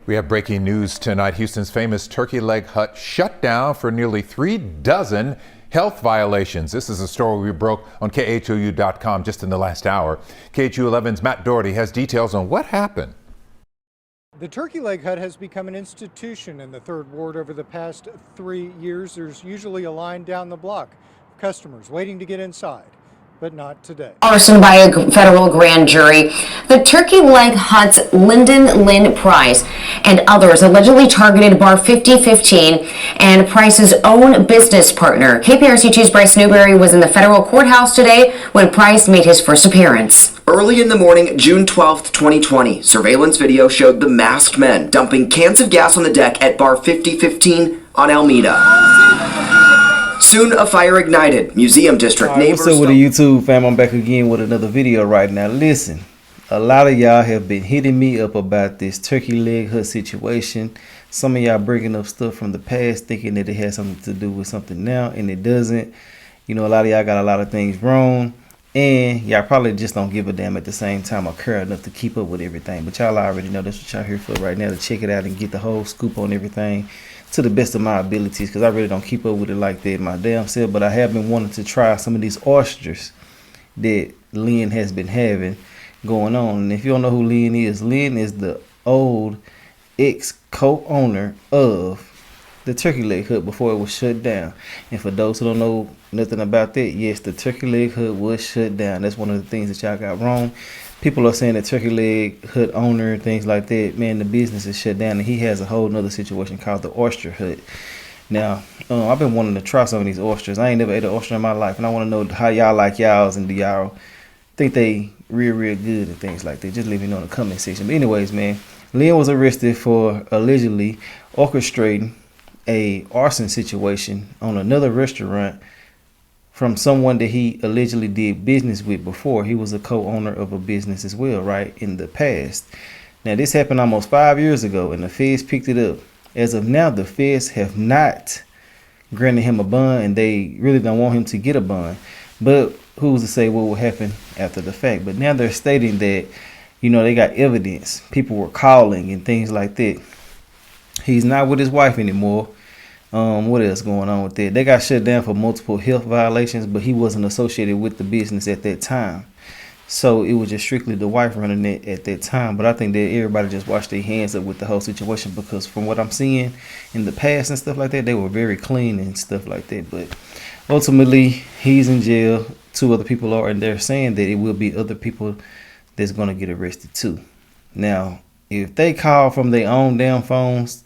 We have breaking news tonight. Houston's famous Turkey Leg Hut shut down for nearly 3 dozen health violations. This is a story we broke on KHOU.com just in the last hour. KHOU 11's Matt Doherty has details on what happened. The Turkey Leg Hut has become an institution in the 3rd Ward over the past 3 years. There's usually a line down the block of customers waiting to get inside, but not today. Arson by a federal grand jury. The Turkey Leg Hut's Lyndon Lynn Price and others allegedly targeted Bar 5015 and Price's own business partner. KPRC2's Bryce Newberry was in the federal courthouse today when Price made his first appearance. Early in the morning, June 12th, 2020, surveillance video showed the masked men dumping cans of gas on the deck at Bar 5015 on Alameda. Soon, a fire ignited. Museum District neighbors... What's up with the YouTube fam? I'm back again with another video right now. Listen, a lot of y'all have been hitting me up about this Turkey Leg Hut situation. Some of y'all bringing up stuff from the past, thinking that it has something to do with something now, and it doesn't. You know, a lot of y'all got a lot of things wrong, and y'all probably just don't give a damn at the same time or care enough to keep up with everything. But y'all already know that's what y'all here for right now, to check it out and get the whole scoop on everything to the best of my abilities, because I really don't keep up with it like that my damn self. But I have been wanting to try some of these oysters that Lynn has been having going on. And if you don't know who Lynn is the old ex-co-owner of the Turkey Leg Hut before it was shut down. And for those who don't know nothing about that, yes, the Turkey Leg Hut was shut down. That's one of the things that y'all got wrong. People are saying that Turkey Leg Hut owner and things like that, man, the business is shut down, and he has a whole nother situation called the Oyster Hut. Now, I've been wanting to try some of these oysters. I ain't never ate an oyster in my life, and I want to know how y'all like y'all's, and do y'all think they real good and things like that. Just leave me know in the comment section. But anyways, man, Lynn was arrested for allegedly orchestrating a arson situation on another restaurant from someone that he allegedly did business with before. He was a co-owner of a business as well, right, in the past. Now, this happened almost 5 years ago, and the feds picked it up. As of now, the feds have not granted him a bond, and they really don't want him to get a bond. But who's to say what will happen after the fact? But now they're stating that, you know, they got evidence. People were calling and things like that. He's not with his wife anymore. What else going on with that? They got shut down for multiple health violations, but he wasn't associated with the business at that time. So it was just strictly the wife running it at that time. But I think that everybody just washed their hands up with the whole situation, because from what I'm seeing in the past and stuff like that, they were very clean and stuff like that. But ultimately, he's in jail. 2 other people are, and they're saying that it will be other people that's going to get arrested too. Now, if they call from their own damn phones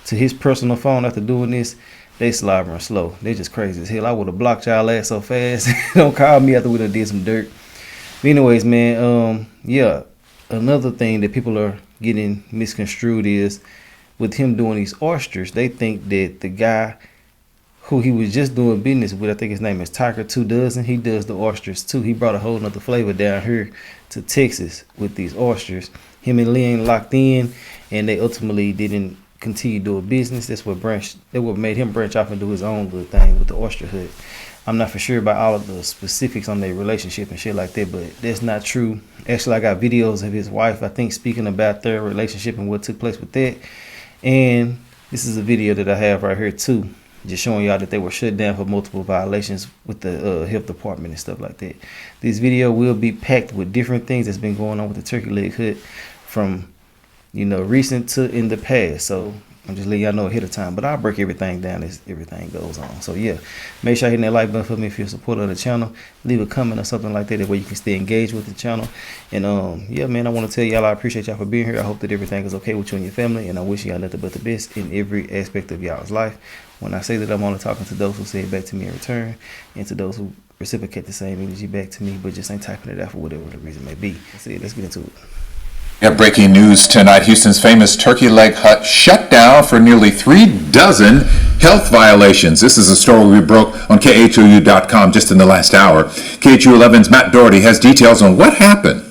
to his personal phone after doing this, they slobbering slow. They just crazy as hell. I would have blocked y'all ass so fast. Don't call me after we done did some dirt. But anyways, man, yeah, another thing that people are getting misconstrued is with him doing these oysters, they think that the guy who he was just doing business with, I think his name is Tiger 2 Dozen, he does the oysters too. He brought a whole nother flavor down here to Texas with these oysters. Him and Lynn locked in, and they ultimately didn't continue doing business. That's what made him branch off and do his own little thing with the Oyster Hut. I'm not for sure about all of the specifics on their relationship and shit like that, but that's not true. Actually, I got videos of his wife, I think, speaking about their relationship and what took place with that. And this is a video that I have right here too, just showing y'all that they were shut down for multiple violations with the health department and stuff like that. This video will be packed with different things that's been going on with the Turkey Leg Hut from, you know, recent to in the past. So I'm just letting y'all know ahead of time, but I'll break everything down as everything goes on. So yeah, make sure you hit that like button for me if you're a supporter of the channel. Leave a comment or something like that where you can stay engaged with the channel. And yeah, man, I want to tell y'all I appreciate y'all for being here. I hope that everything is okay with you and your family, and I wish y'all nothing but the best in every aspect of y'all's life. When I say that, I'm only talking to those who say it back to me in return, and to those who reciprocate the same energy back to me, but just ain't typing it out for whatever the reason may be. Let's get into it. We have breaking news tonight. Houston's famous Turkey Leg Hut shut down for nearly 3 dozen health violations. This is a story we broke on KHOU.com just in the last hour. KHOU 11's Matt Doherty has details on what happened.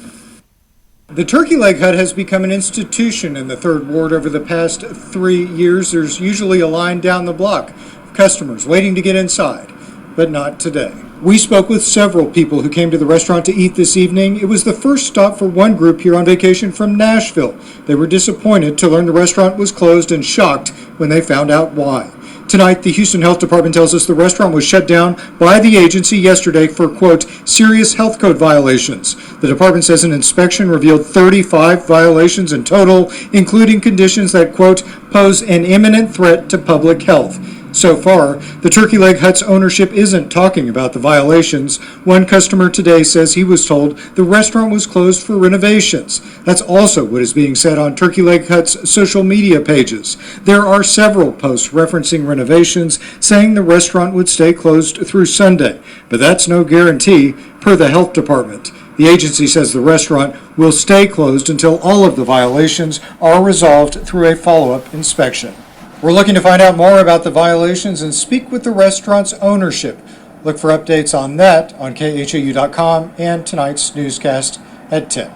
The Turkey Leg Hut has become an institution in the 3rd Ward over the past 3 years. There's usually a line down the block of customers waiting to get inside, but not today. We spoke with several people who came to the restaurant to eat this evening. It was the first stop for one group here on vacation from Nashville. They were disappointed to learn the restaurant was closed and shocked when they found out why. Tonight, the Houston Health Department tells us the restaurant was shut down by the agency yesterday for, quote, serious health code violations. The department says an inspection revealed 35 violations in total, including conditions that, quote, pose an imminent threat to public health. So far, the Turkey Leg Hut's ownership isn't talking about the violations. One customer today says he was told the restaurant was closed for renovations. That's also what is being said on Turkey Leg Hut's social media pages. There are several posts referencing renovations, saying the restaurant would stay closed through Sunday. But that's no guarantee, per the health department. The agency says the restaurant will stay closed until all of the violations are resolved through a follow-up inspection. We're looking to find out more about the violations and speak with the restaurant's ownership. Look for updates on that on KHOU.com and tonight's newscast at 10.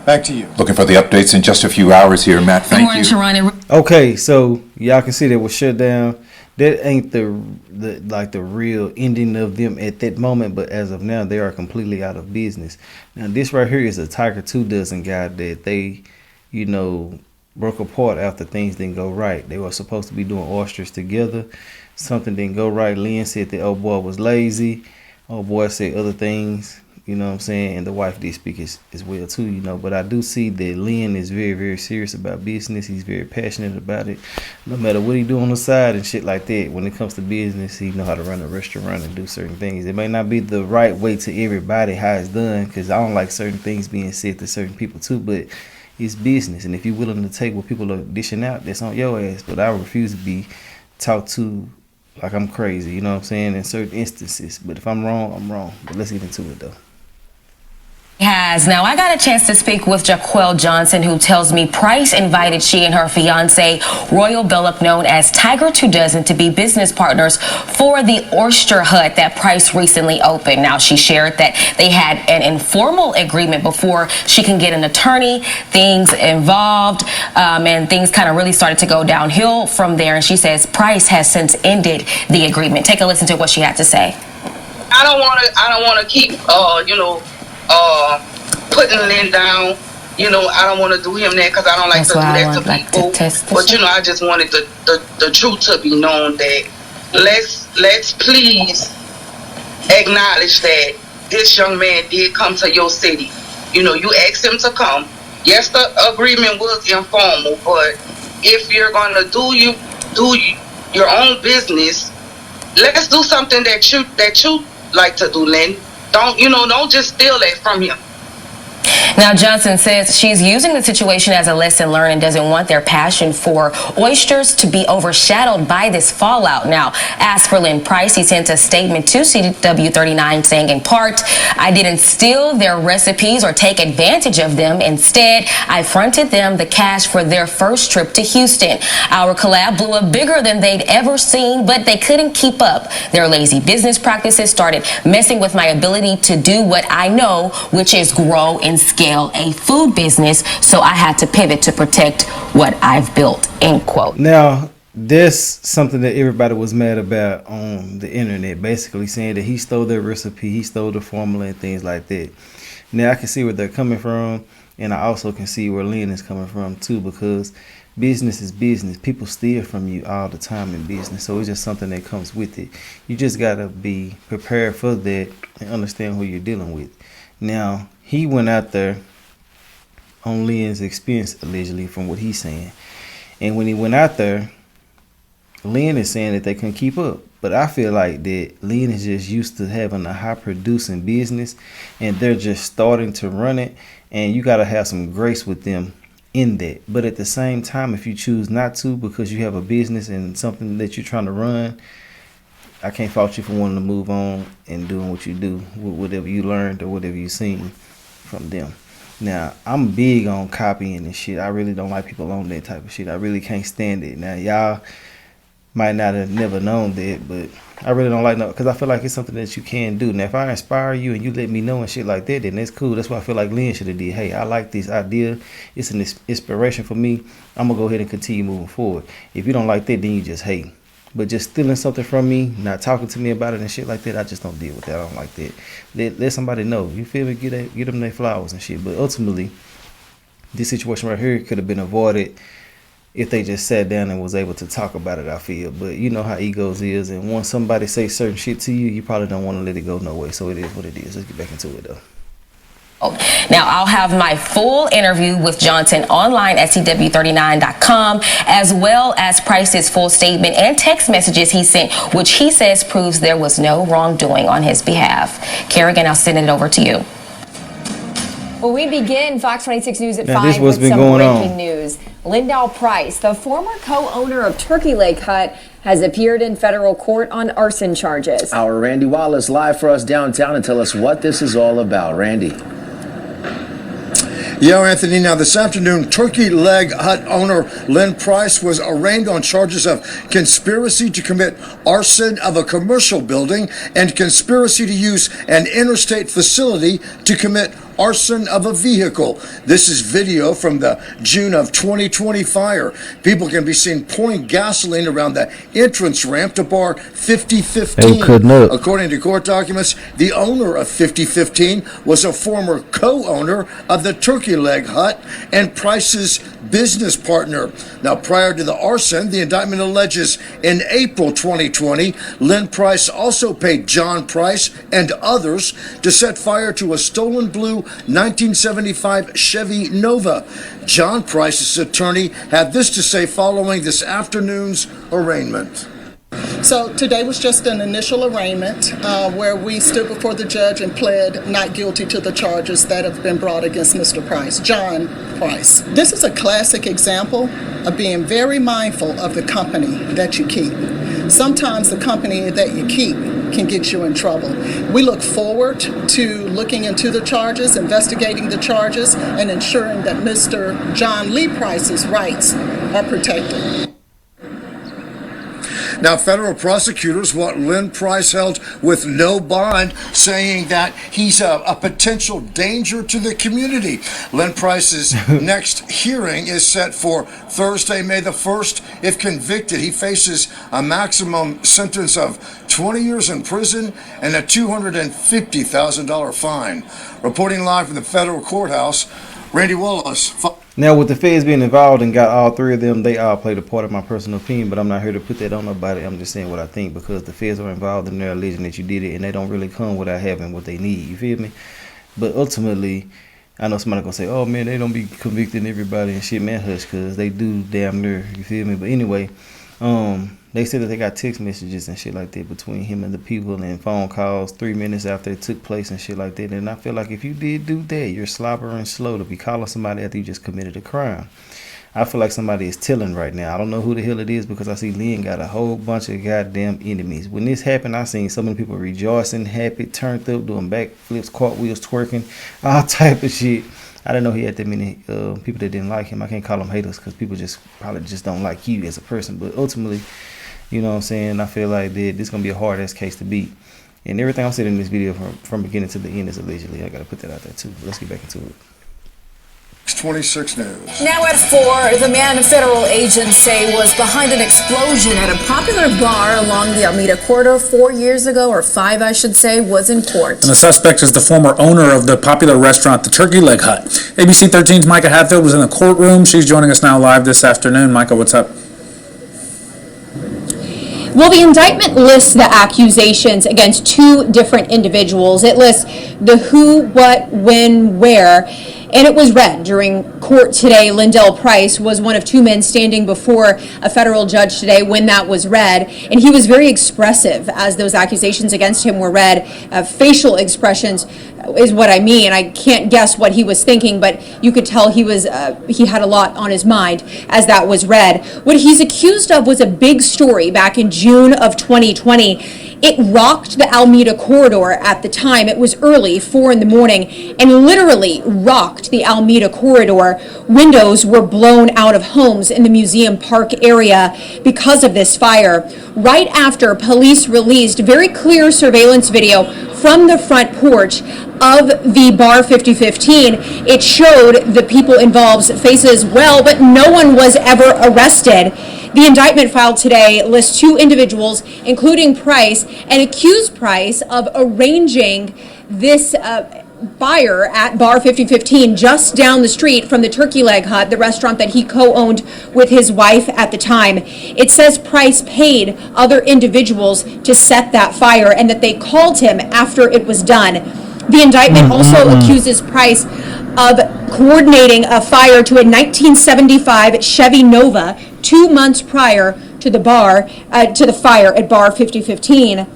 Back to you. Looking for the updates in just a few hours here, Matt. Thank you. Sharon. Okay, so y'all can see that was shut down. That ain't the real ending of them at that moment, but as of now, they are completely out of business. Now, this right here is a Tiger 2 dozen guy that they, broke apart after things didn't go right. They were supposed to be doing oysters together. Something didn't go right. Lynn said the old boy was lazy. Old boy said other things, and the wife did speak as well too, but I do see that Lynn is very, very serious about business. He's very passionate about it. No matter what he do on the side and shit like that, when it comes to business, he know how to run a restaurant and do certain things. It may not be the right way to everybody how it's done, because I don't like certain things being said to certain people too, but it's business, and if you're willing to take what people are dishing out, that's on your ass. But I refuse to be talked to like I'm crazy, in certain instances. But if I'm wrong, I'm wrong. But let's get into it, though. Now, I got a chance to speak with Jaquel Johnson, who tells me Price invited she and her fiance, Royal Bellup, known as Tiger 2 Dozen, to be business partners for the Oyster Hut that Price recently opened. Now, she shared that they had an informal agreement before she can get an attorney, things involved, and things kind of really started to go downhill from there. And she says Price has since ended the agreement. Take a listen to what she had to say. I don't want to keep, putting Lynn down. I don't want to do him that because I don't like to do that to people. But I just wanted the truth to be known that let's please acknowledge that this young man did come to your city. You asked him to come. Yes, the agreement was informal, but if you're gonna do your own business, let's do something that you like to do, Lynn. Don't just steal that from him. Now, Johnson says she's using the situation as a lesson learned and doesn't want their passion for oysters to be overshadowed by this fallout. Now, as for Lynn Price, he sent a statement to CW39 saying, in part, I didn't steal their recipes or take advantage of them. Instead, I fronted them the cash for their first trip to Houston. Our collab blew up bigger than they'd ever seen, but they couldn't keep up. Their lazy business practices started messing with my ability to do what I know, which is grow and scale a food business, so I had to pivot to protect what I've built, end quote. Now, that's something that everybody was mad about on the internet, basically saying that he stole their recipe, he stole the formula and things like that. Now, I can see where they're coming from, and I also can see where Lynn is coming from too, because business is business. People steal from you all the time in business, so it's just something that comes with it. You just got to be prepared for that and understand who you're dealing with. Now, he went out there on Lynn's expense, allegedly, from what he's saying. And when he went out there, Lynn is saying that they couldn't keep up. But I feel like that Lynn is just used to having a high-producing business, and they're just starting to run it. And you got to have some grace with them in that. But at the same time, if you choose not to because you have a business and something that you're trying to run, I can't fault you for wanting to move on and doing what you do with whatever you learned or whatever you seen from them. Now, I'm big on copying and shit. I really don't like people on that type of shit. I really can't stand it. Now, y'all might not have never known that, but I really don't like no, because I feel like it's something that you can do. Now, if I inspire you and you let me know and shit like that, then that's cool. That's why I feel like Lynn should have did. Hey, I like this idea. It's an inspiration for me. I'm going to go ahead and continue moving forward. If you don't like that, then you just hate. But just stealing something from me, not talking to me about it and shit like that, I just don't deal with that. I don't like that. Let somebody know. You feel me? Get them their flowers and shit. But ultimately, this situation right here could have been avoided if they just sat down and was able to talk about it, I feel. But you know how egos is, and once somebody say certain shit to you, you probably don't want to let it go no way. So it is what it is. Let's get back into it though. Now, I'll have my full interview with Johnson online at CW39.com, as well as Price's full statement and text messages he sent, which he says proves there was no wrongdoing on his behalf. Kerrigan, I'll send it over to you. Well, we begin Fox 26 News at Now, 5 with been some going breaking on. news. Lindell Price, the former co-owner of Turkey Lake Hut, has appeared in federal court on arson charges. Our Randy Wallace live for us downtown and tell us what this is all about. Randy. Yo, Anthony, now this afternoon, Turkey Leg Hut owner Lynn Price was arraigned on charges of conspiracy to commit arson of a commercial building and conspiracy to use an interstate facility to commit arson of a vehicle. This is video from the June of 2020 fire. People can be seen pouring gasoline around the entrance ramp to bar 5015. According to court documents, the owner of 5015 was a former co-owner of the Turkey Leg Hut and Price's business partner. Now, prior to the arson, the indictment alleges in April 2020, Lynn Price also paid John Price and others to set fire to a stolen blue 1975 Chevy Nova. John Price's attorney had this to say following this afternoon's arraignment. So today was just an initial arraignment where we stood before the judge and pled not guilty to the charges that have been brought against Mr. Price, John Price. This is a classic example of being very mindful of the company that you keep. Sometimes the company that you keep can get you in trouble. We look forward to looking into the charges, investigating the charges, and ensuring that Mr. John Lee Price's rights are protected. Now, federal prosecutors want Lynn Price held with no bond, saying that he's a potential danger to the community. Lynn Price's next hearing is set for Thursday, May the 1st. If convicted, he faces a maximum sentence of 20 years in prison and a $250,000 fine. Reporting live from the federal courthouse, Randy Wallace. Now, with the feds being involved and got all three of them, they all played a part of my personal opinion, but I'm not here to put that on nobody. I'm just saying what I think, because the feds are involved and they're alleging that you did it, and they don't really come without having what they need. You feel me? But ultimately, I know somebody gonna say, oh man, they don't be convicting everybody and shit, man, hush, because they do damn near. You feel me? But anyway, they said that they got text messages and shit like that between him and the people, and phone calls 3 minutes after it took place and shit like that. And I feel like if you did do that, you're slobbering slow to be calling somebody after you just committed a crime. I feel like somebody is telling right now. I don't know who the hell it is, because I see Lynn got a whole bunch of goddamn enemies. When this happened, I seen so many people rejoicing, happy, turned up, doing backflips, cartwheels, twerking, all type of shit. I didn't know he had that many people that didn't like him. I can't call them haters, because people just probably just don't like you as a person. But ultimately, you know what I'm saying, I feel like this is going to be a hard-ass case to beat. And everything I'm saying in this video from beginning to the end is allegedly. I got to put that out there too. Let's get back into it. 26 News. Now at 4, the man federal agents say was behind an explosion at a popular bar along the Alameda corridor 4 years ago, or 5 I should say, was in court. And the suspect is the former owner of the popular restaurant, the Turkey Leg Hut. ABC 13's Micah Hatfield was in the courtroom. She's joining us now live this afternoon. Micah, what's up? Well, the indictment lists the accusations against 2 different individuals. It lists the who, what, when, where, and it was read during court today. Lindell Price was one of 2 men standing before a federal judge today when that was read, and he was very expressive as those accusations against him were read. Facial expressions is what I mean. I can't guess what he was thinking, but you could tell he had a lot on his mind as that was read. What he's accused of was a big story back in June of 2020. It rocked the Alameda corridor at the time. It was early, 4 in the morning, and literally rocked the Alameda corridor. Windows were blown out of homes in the Museum Park area because of this fire. Right after police released very clear surveillance video from the front porch of the bar 5015. It showed the people involved's faces well, but no one was ever arrested. The indictment filed today lists 2 individuals, including Price, and accused Price of arranging this fire at bar 5015 just down the street from the Turkey Leg Hut, the restaurant that he co-owned with his wife at the time. It says Price paid other individuals to set that fire and that they called him after it was done. The indictment also accuses Price of coordinating a fire to a 1975 Chevy Nova 2 months prior to the fire at bar 5015.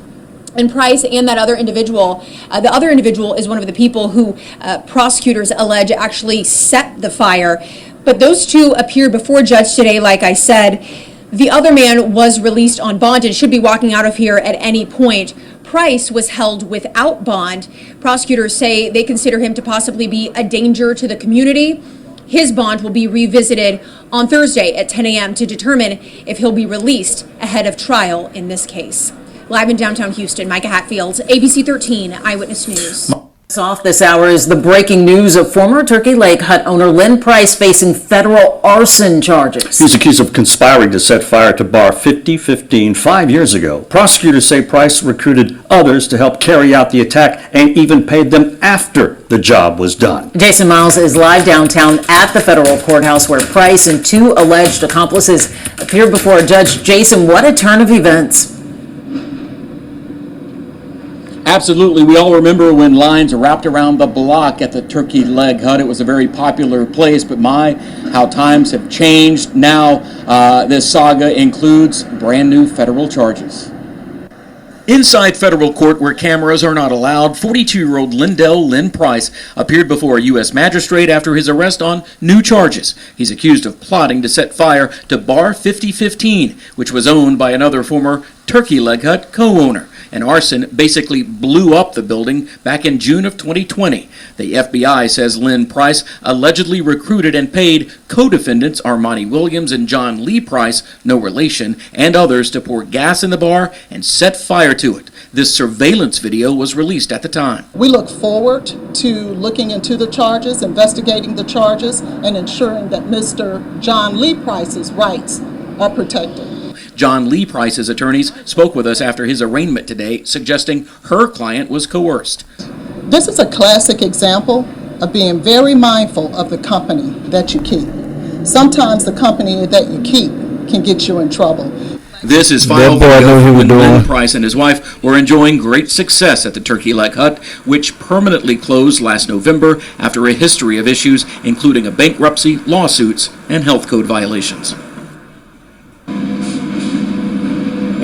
And Price and that other individual, the other individual is one of the people who prosecutors allege actually set the fire. But those 2 appeared before a judge today, like I said. The other man was released on bond and should be walking out of here at any point. Price was held without bond. Prosecutors say they consider him to possibly be a danger to the community. His bond will be revisited on Thursday at 10 a.m. to determine if he'll be released ahead of trial in this case. Live in downtown Houston, Micah Hatfield, ABC 13 Eyewitness News. Off this hour is the breaking news of former Turkey Leg Hut owner Lynn Price facing federal arson charges. He's accused of conspiring to set fire to bar 5015 5 years ago. Prosecutors say Price recruited others to help carry out the attack and even paid them after the job was done. Jason Miles is live downtown at the federal courthouse where Price and 2 alleged accomplices appeared before a judge. Jason, what a turn of events. Absolutely. We all remember when lines wrapped around the block at the Turkey Leg Hut. It was a very popular place, but my, how times have changed. Now this saga includes brand new federal charges. Inside federal court where cameras are not allowed, 42-year-old Lindell Lynn Price appeared before a U.S. magistrate after his arrest on new charges. He's accused of plotting to set fire to bar 5015, which was owned by another former Turkey Leg Hut co-owner. And arson basically blew up the building back in June of 2020. The FBI says Lynn Price allegedly recruited and paid co-defendants Armani Williams and John Lee Price, no relation, and others to pour gas in the bar and set fire to it. This surveillance video was released at the time. We look forward to looking into the charges, investigating the charges, and ensuring that Mr. John Lee Price's rights are protected. John Lee Price's attorneys spoke with us after his arraignment today, suggesting her client was coerced. This is a classic example of being very mindful of the company that you keep. Sometimes the company that you keep can get you in trouble. This is final video when Lynn Price and his wife were enjoying great success at the Turkey Leg Hut, which permanently closed last November after a history of issues, including a bankruptcy, lawsuits, and health code violations.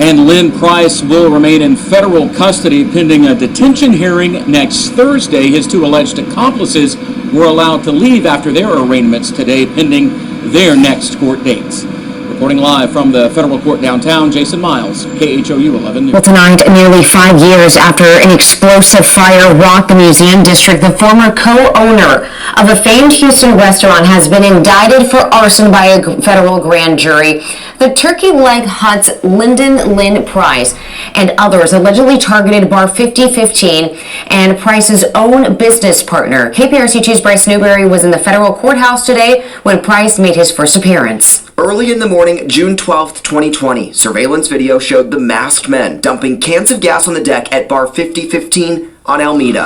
And Lynn Price will remain in federal custody pending a detention hearing next Thursday. His 2 alleged accomplices were allowed to leave after their arraignments today, pending their next court dates. Reporting live from the federal court downtown, Jason Miles, KHOU 11 News. Well, tonight, nearly 5 years after an explosive fire rocked the museum district, the former co-owner of a famed Houston restaurant has been indicted for arson by a federal grand jury. The Turkey Leg Hut's Lyndon Lynn Price and others allegedly targeted bar 5015 and Price's own business partner. KPRC 2's Bryce Newberry was in the federal courthouse today when Price made his first appearance. Early in the morning, June 12th, 2020, surveillance video showed the masked men dumping cans of gas on the deck at bar 5015 on Alameda.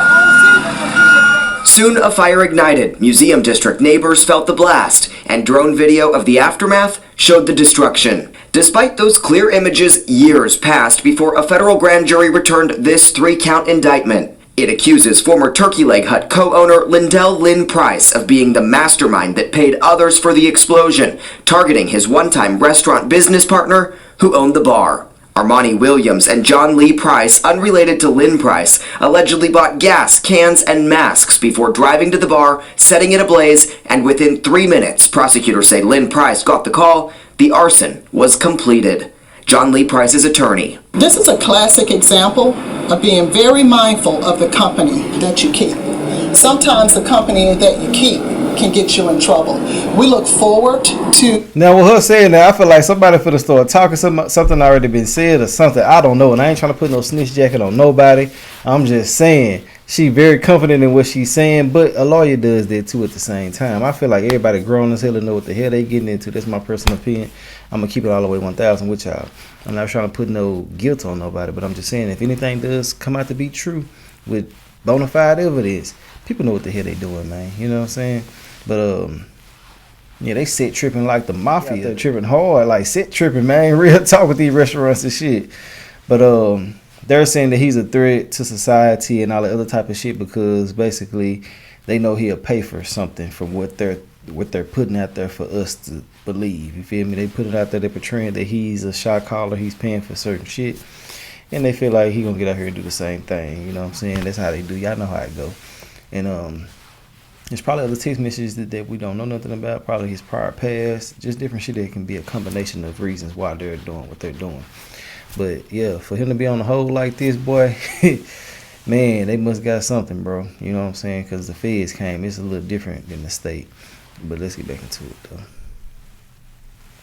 Soon a fire ignited. Museum district neighbors felt the blast, and drone video of the aftermath showed the destruction. Despite those clear images, years passed before a federal grand jury returned this 3-count indictment. It accuses former Turkey Leg Hut co-owner Lindell Lynn Price of being the mastermind that paid others for the explosion, targeting his one-time restaurant business partner who owned the bar. Armani Williams and John Lee Price, unrelated to Lynn Price, allegedly bought gas, cans, and masks before driving to the bar, setting it ablaze, and within 3 minutes, prosecutors say Lynn Price got the call, the arson was completed. John Lee Price's attorney. This is a classic example of being very mindful of the company that you keep. Sometimes the company that you keep can get you in trouble. We look forward to. Now, with her saying that, I feel like somebody finna start talking something already been said or something. I don't know, and I ain't trying to put no snitch jacket on nobody. I'm just saying she very confident in what she's saying, but a lawyer does that too at the same time. I feel like everybody grown as hell and know what the hell they getting into. That's my personal opinion. I'm gonna keep it all the way 1,000 with y'all. I'm not trying to put no guilt on nobody, but I'm just saying if anything does come out to be true with bona fide evidence, people know what the hell they doing, man. You know what I'm saying? But yeah, they sit tripping like the mafia. They're tripping hard, like sit tripping, man. Real talk with these restaurants and shit. But they're saying that he's a threat to society and all the other type of shit because basically they know he'll pay for something from what they're putting out there for us to believe. You feel me? They put it out there, they're portraying that he's a shot caller, he's paying for certain shit. And they feel like he gonna get out here and do the same thing. You know what I'm saying? That's how they do. Y'all know how it go. And there's probably other text messages that we don't know nothing about. Probably his prior past. Just different shit that can be a combination of reasons why they're doing what they're doing. But yeah, for him to be on the hold like this, boy, man, they must got something, bro. You know what I'm saying? Because the feds came. It's a little different than the state. But let's get back into it, though.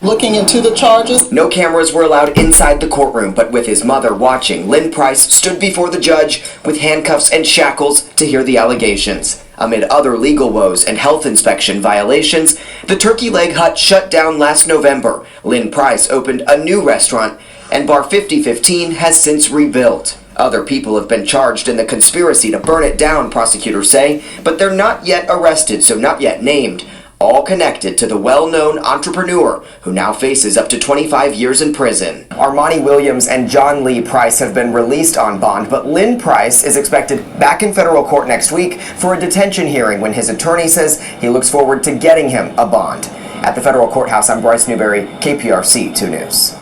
Looking into the charges. No cameras were allowed inside the courtroom, but with his mother watching, Lynn Price stood before the judge with handcuffs and shackles to hear the allegations. Amid other legal woes and health inspection violations, the Turkey Leg Hut shut down last November. Lynn Price opened a new restaurant, and Bar 5015 has since rebuilt. Other people have been charged in the conspiracy to burn it down, prosecutors say, but they're not yet arrested, so not yet named. All connected to the well-known entrepreneur who now faces up to 25 years in prison. Armani Williams and John Lee Price have been released on bond, but Lynn Price is expected back in federal court next week for a detention hearing when his attorney says he looks forward to getting him a bond. At the federal courthouse, I'm Bryce Newberry, KPRC 2 News.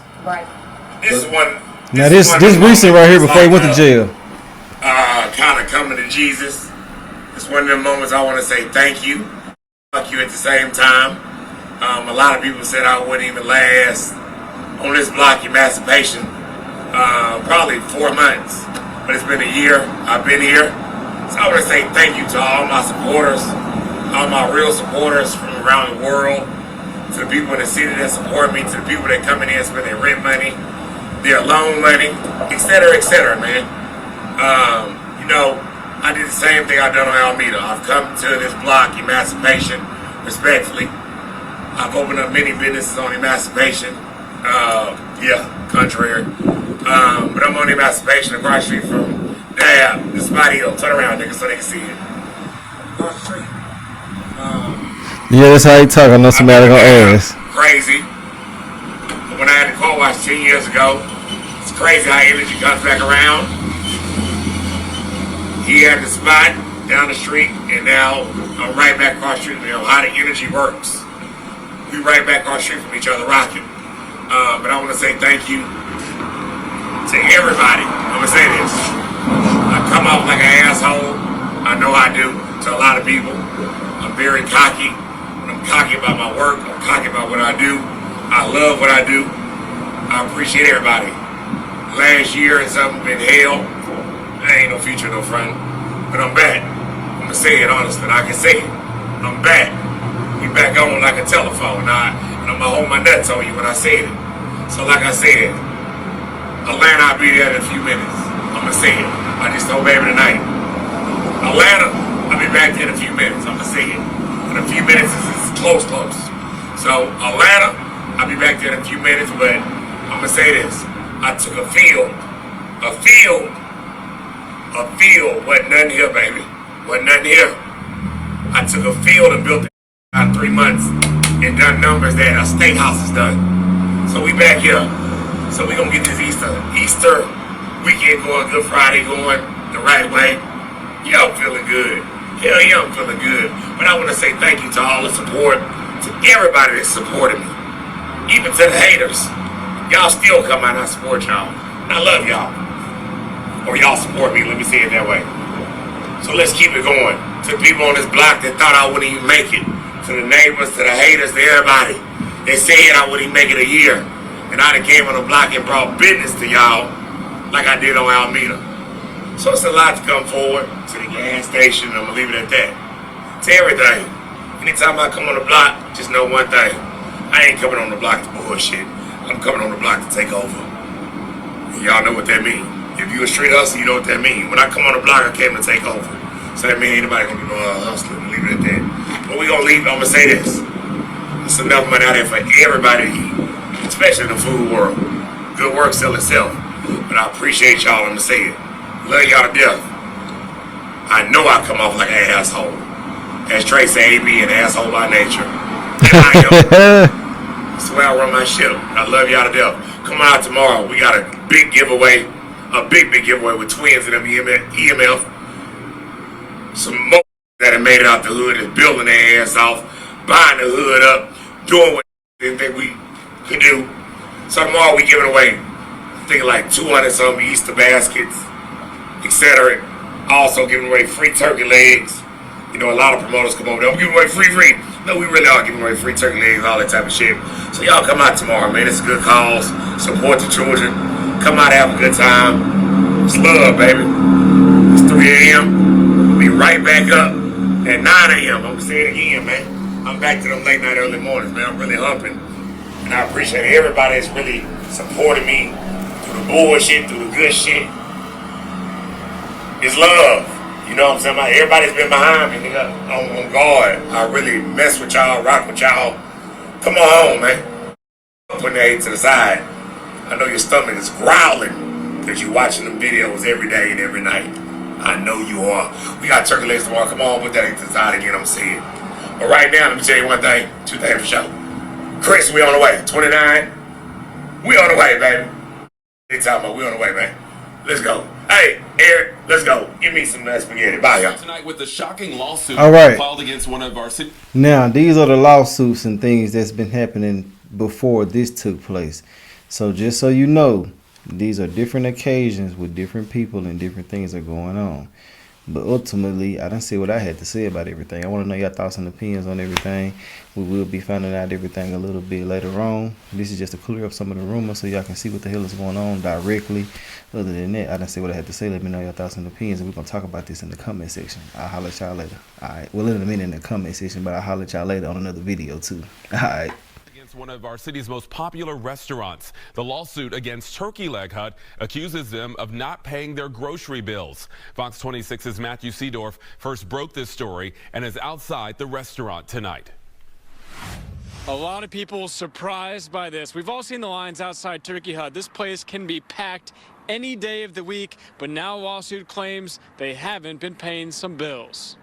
This is one. Now this recent right here before he went to jail. Kind of coming to Jesus. It's one of them moments I want to say thank you. Fuck you at the same time. A lot of people said I wouldn't even last on this block emancipation. Probably 4 months, but it's been a year I've been here. So I want to say thank you to all my supporters, all my real supporters from around the world, to the people in the city that support me, to the people that come in here and spend their rent money, their loan money, etc., man. You know, I did the same thing I've done on Alameda. I've come to this block, Emancipation, respectfully. I've opened up many businesses on Emancipation. Contrary. But I'm on Emancipation across the street from the Spotty Hill. Turn around, nigga, so they can see it. Across the street. Yeah, that's how he talk. I know somebody gonna ask. Crazy. When I had the car wash 10 years ago, it's crazy how energy comes back around. He had the spot down the street, and now I'm right back across the street. You know how the energy works. We right back across the street from each other, rocking. But I want to say thank you to everybody. I'm gonna say this. I come off like an asshole. I know I do to a lot of people. I'm very cocky. I'm cocky about my work. I'm cocky about what I do. I love what I do. I appreciate everybody. Last year and something been hell. I ain't no future, no front. But I'm back. I'm gonna say it honestly. I can say it. I'm back. We back on like a telephone. And I'm gonna hold my nuts on you when I say it. So like I said, Atlanta, I'll be there in a few minutes. I'm gonna say it. I just told baby tonight. Atlanta, I'll be back there in a few minutes. I'm gonna say it. In a few minutes is close. So Atlanta, I'll be back there in a few minutes, but I'm gonna say this. I took a field, wasn't nothing here, baby. Wasn't nothing here. I took a field and built it in 3 months and done numbers that a steakhouse has done. So we back here. So we gonna get this Easter weekend going, Good Friday going the right way. Yeah, I'm feeling good. Hell yeah, I'm feeling good. But I want to say thank you to all the support, to everybody that supported me. Even to the haters. Y'all still come out and I support y'all. And I love y'all. Or y'all support me, let me say it that way. So let's keep it going. To the people on this block that thought I wouldn't even make it. To the neighbors, to the haters, to everybody. They said I wouldn't even make it a year. And I done came on the block and brought business to y'all like I did on Alameda. So it's a lot to come forward. To the gas station, I'm gonna leave it at that. To everything. You anytime I come on the block, just know one thing. I ain't coming on the block to bullshit. I'm coming on the block to take over. And y'all know what that means. If you a street hustler, you know what that means. When I come on the block, I came to take over. So that means anybody gonna do no hustling. Leave it at that. But we gonna leave, I'm gonna say this. There's enough money out there for everybody to eat, especially in the food world. Good work sells itself. But I appreciate y'all, I'm gonna say it. Love y'all to death. I know I come off like an asshole. As Trey say, be an asshole by nature. And I am. That's the way I run my ship. I love y'all to death. Come out tomorrow. We got a big giveaway. A big giveaway with twins and them EMF. Some more that have made it out the hood is building their ass off, buying the hood up, doing what they didn't think we could do. So tomorrow we giving away, I think like 200 some Easter baskets, etc. Also giving away free turkey legs. You know, a lot of promoters come over there. I'm giving away free. No, we really are giving away free turkey legs, all that type of shit. So y'all come out tomorrow, man. It's a good cause. Support the children. Come out, have a good time. It's love, baby. It's 3 a.m. We'll be right back up at 9 a.m. I'm going to say it again, man. I'm back to them late night, early mornings, man. I'm really humping. And I appreciate everybody that's really supporting me through the bullshit, through the good shit. It's love. You know what I'm saying? Everybody's been behind me, nigga, on guard. I really mess with y'all, rock with y'all. Come on home, man. Putting that head to the side. I know your stomach is growling because you're watching them videos every day and every night. I know you are. We got turkey legs tomorrow. Come on, put that head to the side again. I'm saying. But right now, let me tell you one thing. Two things for sure. Chris, we on the way. 29. We on the way, baby. They talking about we on the way, man. Let's go. Hey, Eric, let's go. Give me some spaghetti. Bye, y'all. Tonight with the shocking lawsuit All right. filed against one of our city. Now, these are the lawsuits and things that's been happening before this took place. So just so you know, these are different occasions with different people and different things are going on. But ultimately, I done said what I had to say about everything. I want to know your thoughts and opinions on everything. We will be finding out everything a little bit later on. This is just to clear up some of the rumors so y'all can see what the hell is going on directly. Other than that, I done said what I had to say. Let me know your thoughts and opinions, and we're going to talk about this in the comment section. I'll holler at y'all later. All right. Well, in a minute in the comment section, but I'll holler at y'all later on another video, too. All right. One of our city's most popular restaurants. The lawsuit against Turkey Leg Hut accuses them of not paying their grocery bills. Fox 26's Matthew Seedorf first broke this story and is outside the restaurant tonight. A lot of people surprised by this. We've all seen the lines outside Turkey Hut. This place can be packed any day of the week, but now a lawsuit claims they haven't been paying some bills.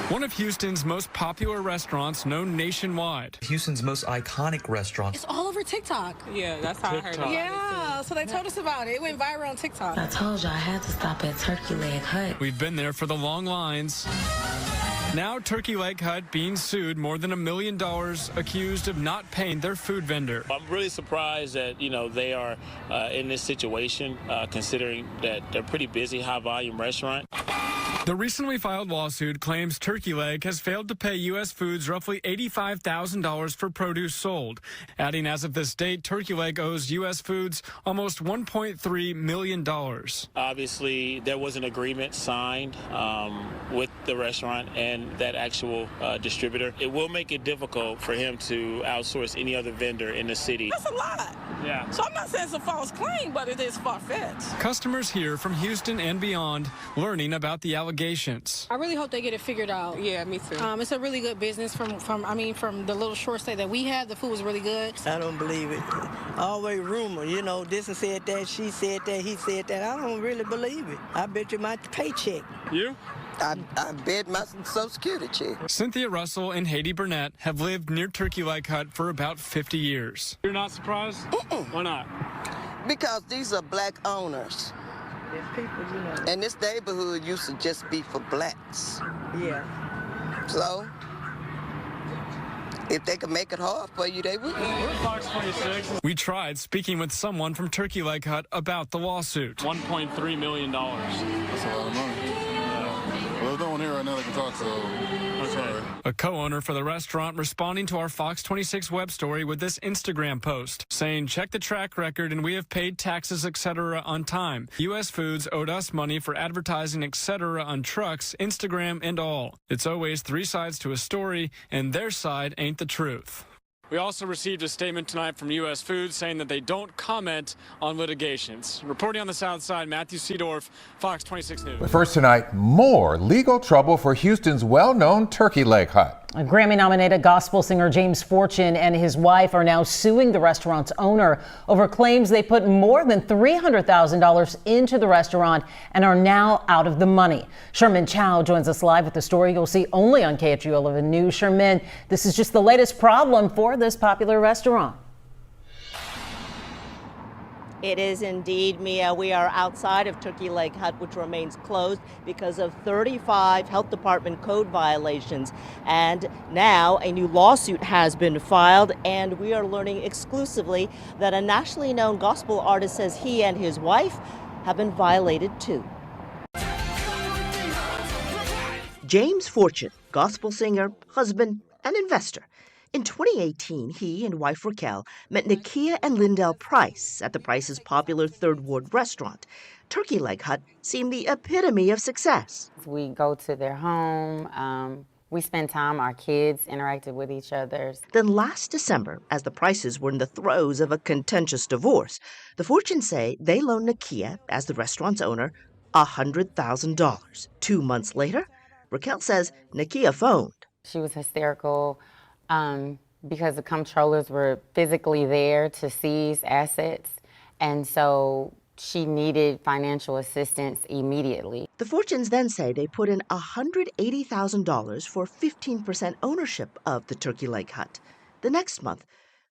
One of Houston's most popular restaurants, known nationwide. Houston's most iconic restaurant. It's all over TikTok. Yeah, that's how I heard about it. Yeah, so they told us about it. It went viral on TikTok. I told you I had to stop at Turkey Leg Hut. We've been there for the long lines. Now Turkey Leg Hut being sued more than $1 million, accused of not paying their food vendor. I'm really surprised that, they are in this situation, considering that they're pretty busy, high-volume restaurant. The recently filed lawsuit claims Turkey Leg has failed to pay U.S. Foods roughly $85,000 for produce sold, adding as of this date, Turkey Leg owes U.S. Foods almost $1.3 million. Obviously, there was an agreement signed with the restaurant and that actual distributor. It will make it difficult for him to outsource any other vendor in the city. That's a lot. Yeah. So I'm not saying it's a false claim, but it is far-fetched. Customers here from Houston and beyond learning about the allegations. I really hope they get it figured out. Yeah, me too. It's a really good business from the little short stay that we had. The food was really good. I don't believe it. Always rumor, this one said that, she said that, he said that. I don't really believe it. I bet you my paycheck. You? I bet my Social Security check. Cynthia Russell and Haiti Burnett have lived near Turkey Leg Hut for about 50 years. You're not surprised? Why not? Because these are black owners. And this neighborhood used to just be for blacks. Yeah. So, if they could make it hard for you, they would. Fox 26. We tried speaking with someone from Turkey Leg Hut about the lawsuit. $1.3 million. That's a lot of money. Well, they're doing here right now they can talk, so I'm sorry. A co-owner for the restaurant responding to our Fox 26 web story with this Instagram post saying, check the track record and we have paid taxes, etc. on time. U.S. Foods owed us money for advertising, etc. on trucks, Instagram, and all. It's always three sides to a story, and their side ain't the truth. We also received a statement tonight from U.S. Foods saying that they don't comment on litigations. Reporting on the South Side, Matthew Seedorf, Fox 26 News. But first tonight, more legal trouble for Houston's well-known Turkey Leg Hut. A Grammy-nominated gospel singer James Fortune and his wife are now suing the restaurant's owner over claims they put more than $300,000 into the restaurant and are now out of the money. Sherman Chow joins us live with the story you'll see only on KHU 11 News. Sherman, this is just the latest problem for this popular restaurant. It is indeed, Mia. We are outside of Turkey Leg Hut, which remains closed because of 35 health department code violations. And now a new lawsuit has been filed, and we are learning exclusively that a nationally known gospel artist says he and his wife have been violated too. James Fortune, gospel singer, husband, and investor. In 2018, he and wife Raquel met Nakia and Lindell Price at the Price's popular Third Ward restaurant. Turkey Leg Hut seemed the epitome of success. We go to their home. We spend time, our kids interacted with each other. Then last December, as the Prices were in the throes of a contentious divorce, the Fortunes say they loaned Nakia, as the restaurant's owner, $100,000. 2 months later, Raquel says Nakia phoned. She was hysterical. Because the comptrollers were physically there to seize assets, and so she needed financial assistance immediately. The Fortunes then say they put in $180,000 for 15% ownership of the Turkey Leg Hut. The next month,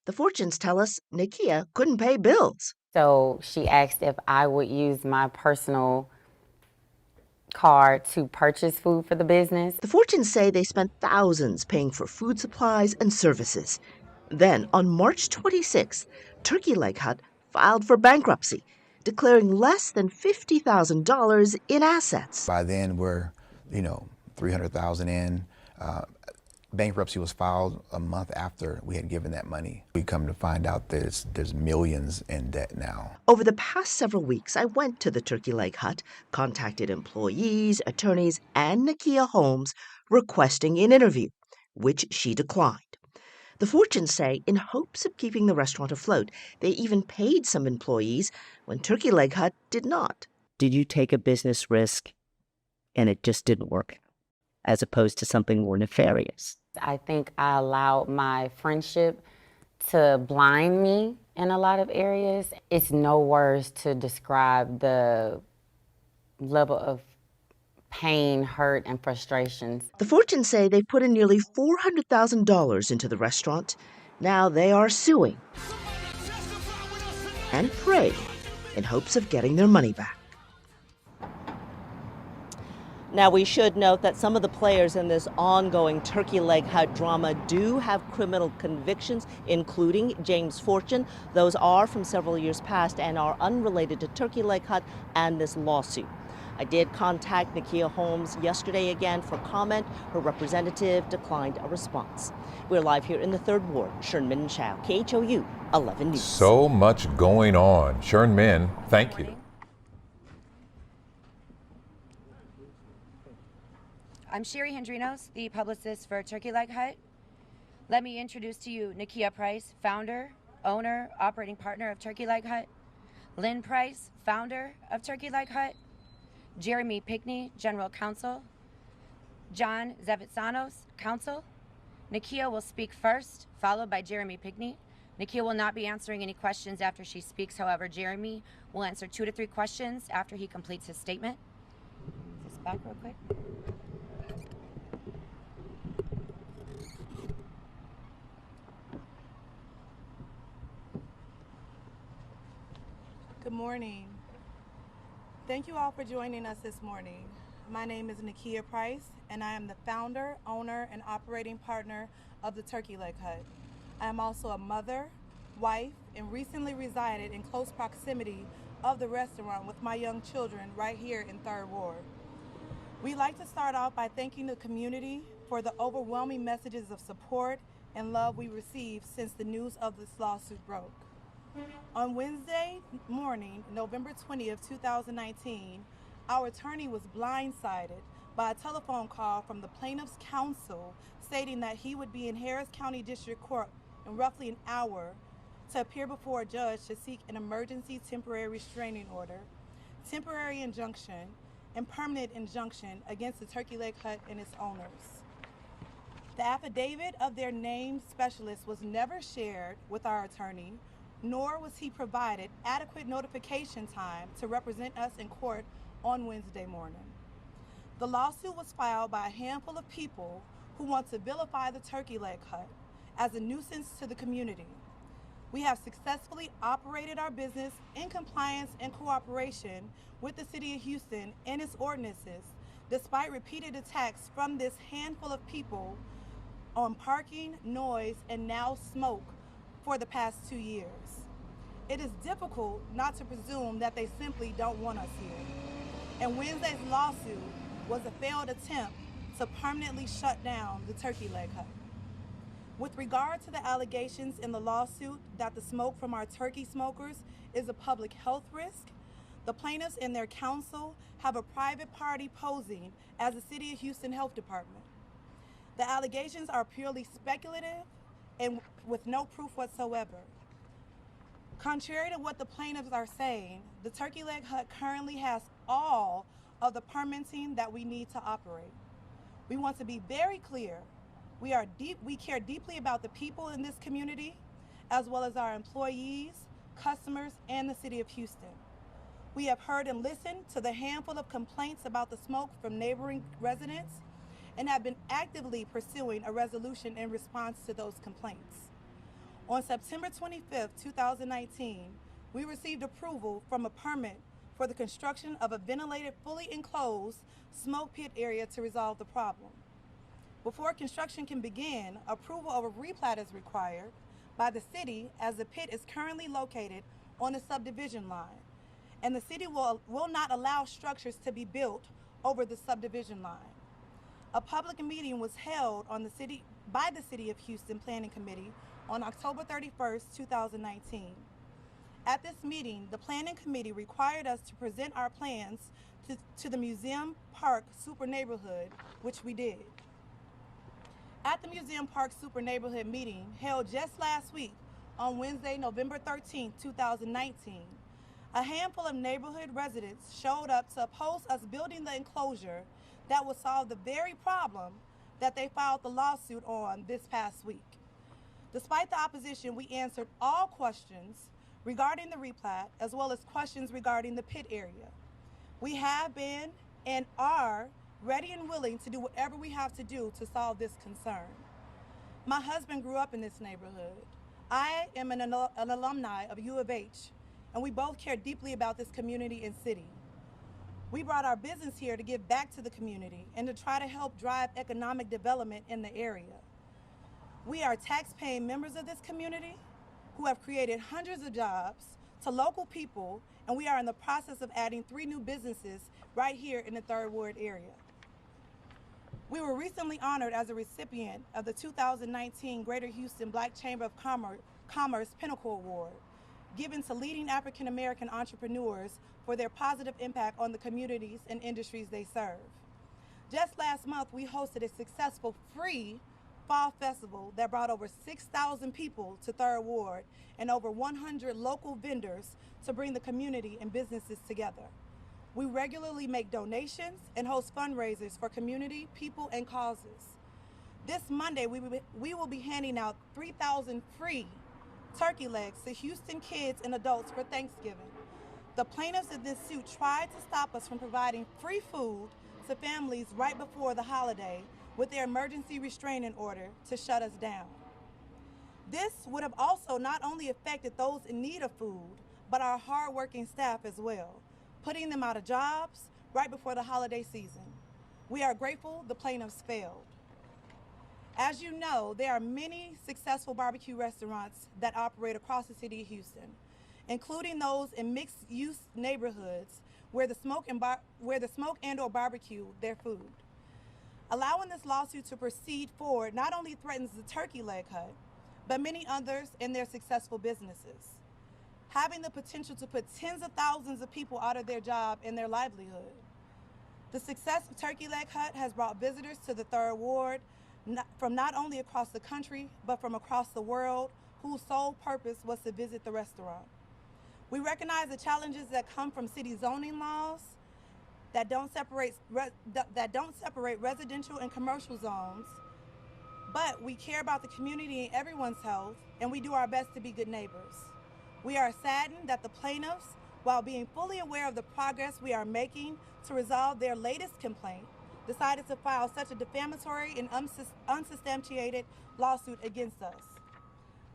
the Fortunes tell us Nakia couldn't pay bills. So she asked if I would use my personal card to purchase food for the business. The Fortunes say they spent thousands paying for food supplies and services. Then, on March 26th, Turkey Leg Hut filed for bankruptcy, declaring less than $50,000 in assets. By then, we're, $300,000 in. Bankruptcy was filed a month after we had given that money. We come to find out there's millions in debt now. Over the past several weeks, I went to the Turkey Leg Hut, contacted employees, attorneys, and Nakia Holmes requesting an interview, which she declined. The Fortunes say in hopes of keeping the restaurant afloat, they even paid some employees when Turkey Leg Hut did not. Did you take a business risk and it just didn't work, as opposed to something more nefarious? I think I allowed my friendship to blind me in a lot of areas. It's no words to describe the level of pain, hurt, and frustrations. The Fortunes say they put in nearly $400,000 into the restaurant. Now they are suing and praying in hopes of getting their money back. Now, we should note that some of the players in this ongoing Turkey Leg Hut drama do have criminal convictions, including James Fortune. Those are from several years past and are unrelated to Turkey Leg Hut and this lawsuit. I did contact Nakia Holmes yesterday again for comment. Her representative declined a response. We're live here in the Third Ward. Sherman Chow, KHOU 11 News. So much going on. Sherman, thank you. I'm Sherry Hendrinos, the publicist for Turkey Leg Hut. Let me introduce to you Nakia Price, founder, owner, operating partner of Turkey Leg Hut. Lynn Price, founder of Turkey Leg Hut. Jeremy Pickney, general counsel. John Zavitsanos, counsel. Nakia will speak first, followed by Jeremy Pickney. Nakia will not be answering any questions after she speaks. However, Jeremy will answer 2 to 3 questions after he completes his statement. Is this back real quick? Good morning. Thank you all for joining us this morning. My name is Nakia Price, and I am the founder, owner, and operating partner of the Turkey Leg Hut. I am also a mother, wife, and recently resided in close proximity of the restaurant with my young children right here in Third Ward. We'd like to start off by thanking the community for the overwhelming messages of support and love we received since the news of this lawsuit broke. On Wednesday morning, November 20th, 2019, our attorney was blindsided by a telephone call from the plaintiff's counsel stating that he would be in Harris County District Court in roughly an hour to appear before a judge to seek an emergency temporary restraining order, temporary injunction, and permanent injunction against the Turkey Leg Hut and its owners. The affidavit of their named specialist was never shared with our attorney, nor was he provided adequate notification time to represent us in court on Wednesday morning. The lawsuit was filed by a handful of people who want to vilify the Turkey Leg Hut as a nuisance to the community. We have successfully operated our business in compliance and cooperation with the City of Houston and its ordinances, despite repeated attacks from this handful of people on parking, noise, and now smoke for the past 2 years. It is difficult not to presume that they simply don't want us here. And Wednesday's lawsuit was a failed attempt to permanently shut down the Turkey Leg Hut. With regard to the allegations in the lawsuit that the smoke from our turkey smokers is a public health risk, the plaintiffs and their counsel have a private party posing as the City of Houston Health Department. The allegations are purely speculative and with no proof whatsoever. Contrary to what the plaintiffs are saying, the Turkey Leg Hut currently has all of the permitting that we need to operate. We want to be very clear. We care deeply about the people in this community, as well as our employees, customers, and the City of Houston. We have heard and listened to the handful of complaints about the smoke from neighboring residents and have been actively pursuing a resolution in response to those complaints. On September 25th, 2019, we received approval from a permit for the construction of a ventilated, fully enclosed smoke pit area to resolve the problem. Before construction can begin, approval of a replat is required by the city, as the pit is currently located on a subdivision line, and the city will not allow structures to be built over the subdivision line. A public meeting was held by the City of Houston Planning Committee on October 31st, 2019. At this meeting, the Planning Committee required us to present our plans to the Museum Park Super Neighborhood, which we did. At the Museum Park Super Neighborhood meeting held just last week on Wednesday, November 13, 2019, a handful of neighborhood residents showed up to oppose us building the enclosure that would solve the very problem that they filed the lawsuit on this past week. Despite the opposition, we answered all questions regarding the replat, as well as questions regarding the pit area. We have been and are ready and willing to do whatever we have to do to solve this concern. My husband grew up in this neighborhood. I am an alumni of U of H, and we both care deeply about this community and city. We brought our business here to give back to the community and to try to help drive economic development in the area. We are tax-paying members of this community who have created hundreds of jobs to local people, and we are in the process of adding 3 new businesses right here in the 3rd Ward area. We were recently honored as a recipient of the 2019 Greater Houston Black Chamber of Commerce Pinnacle Award, given to leading African American entrepreneurs for their positive impact on the communities and industries they serve. Just last month, we hosted a successful free fall festival that brought over 6,000 people to 3rd Ward and over 100 local vendors to bring the community and businesses together. We regularly make donations and host fundraisers for community, people, and causes. This Monday, we will be handing out 3,000 free turkey legs to Houston kids and adults for Thanksgiving. The plaintiffs in this suit tried to stop us from providing free food to families right before the holiday with their emergency restraining order to shut us down. This would have also not only affected those in need of food, but our hardworking staff as well, putting them out of jobs right before the holiday season. We are grateful the plaintiffs failed. As you know, there are many successful barbecue restaurants that operate across the City of Houston, including those in mixed-use neighborhoods where the smoke and/or barbecue their food. Allowing this lawsuit to proceed forward not only threatens the Turkey Leg Hut, but many others in their successful businesses, having the potential to put tens of thousands of people out of their job and their livelihood. The success of Turkey Leg Hut has brought visitors to the Third Ward from not only across the country, but from across the world, whose sole purpose was to visit the restaurant. We recognize the challenges that come from city zoning laws that don't separate residential and commercial zones, but we care about the community and everyone's health, and we do our best to be good neighbors. We are saddened that the plaintiffs, while being fully aware of the progress we are making to resolve their latest complaint, decided to file such a defamatory and unsubstantiated lawsuit against us.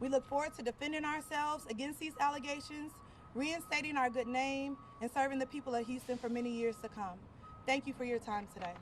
We look forward to defending ourselves against these allegations, reinstating our good name, and serving the people of Houston for many years to come. Thank you for your time today.